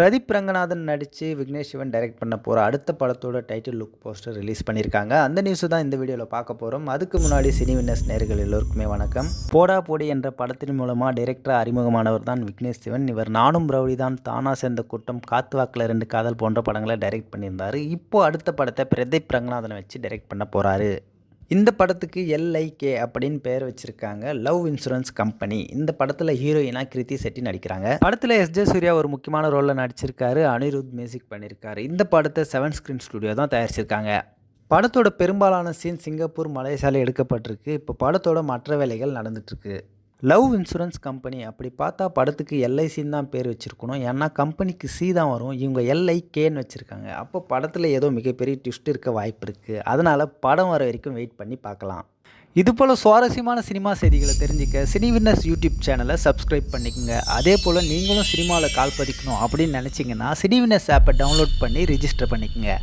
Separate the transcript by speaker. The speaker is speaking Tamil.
Speaker 1: பிரதீப் ரங்கநாதன் நடித்து விக்னேஷ் சிவன் டைரக்ட் பண்ண போகிற அடுத்த படத்தோட டைட்டில் லுக் போஸ்டர் ரிலீஸ் பண்ணியிருக்காங்க. அந்த நியூஸை தான் இந்த வீடியோவில் பார்க்க போகிறோம். அதுக்கு முன்னாடி சினி வின்னர்ஸ் நேயர்கள் எல்லோருக்குமே வணக்கம். போடா போடி என்ற படத்தின் மூலமாக டைரக்டராக அறிமுகமானவர் தான் விக்னேஷ் சிவன். இவர் நானும் ரவுடி தான், தானா சேர்ந்த கூட்டம், காத்து வாக்கில் 2 காதல் போன்ற படங்களை டைரக்ட் பண்ணியிருந்தார். இப்போது அடுத்த படத்தை பிரதீப் ரங்கநாதனை வச்சு டைரக்ட் பண்ண போகிறாரு. இந்த படத்துக்கு LIK அப்படின்னு பேர் வச்சிருக்காங்க, லவ் இன்சூரன்ஸ் கம்பெனி. இந்த படத்தில் ஹீரோயினா கிருத்தி செட்டி நடிக்கிறாங்க. படத்தில் SJ சூர்யா ஒரு முக்கியமான ரோலில் நடிச்சிருக்காரு. அனிருத் மியூசிக் பண்ணியிருக்காரு. இந்த படத்தை 7 ஸ்க்ரீன் ஸ்டுடியோ தான் தயாரிச்சிருக்காங்க. படத்தோட பெரும்பாலான சீன் சிங்கப்பூர், மலேசியாவில் எடுக்கப்பட்டிருக்கு. இப்போ படத்தோட மற்ற வேலைகள் நடந்துட்டுருக்கு. லவ் இன்சூரன்ஸ் கம்பெனி அப்படி பார்த்தா படத்துக்கு LICன்னு தான் பேர் வச்சுருக்கணும். ஏன்னா கம்பெனிக்கு C தான் வரும். இவங்க LIKன்னு வச்சுருக்காங்க. அப்போ படத்தில் ஏதோ மிகப்பெரிய ட்விஸ்ட் இருக்க வாய்ப்பு இருக்குது. அதனால் படம் வர வரைக்கும் வெயிட் பண்ணி பார்க்கலாம். இதுபோல் சுவாரஸ்யமான சினிமா செய்திகளை தெரிஞ்சுக்க சினி வின்னர்ஸ் யூடியூப் சேனலை சப்ஸ்கிரைப் பண்ணிக்கோங்க. அதே போல் நீங்களும் சினிமாவில் கால் பதிக்கணும் அப்படின்னு நினச்சிங்கன்னா சினி வின்னர்ஸ் ஆப்பை டவுன்லோட் பண்ணி ரிஜிஸ்டர் பண்ணிக்கோங்க.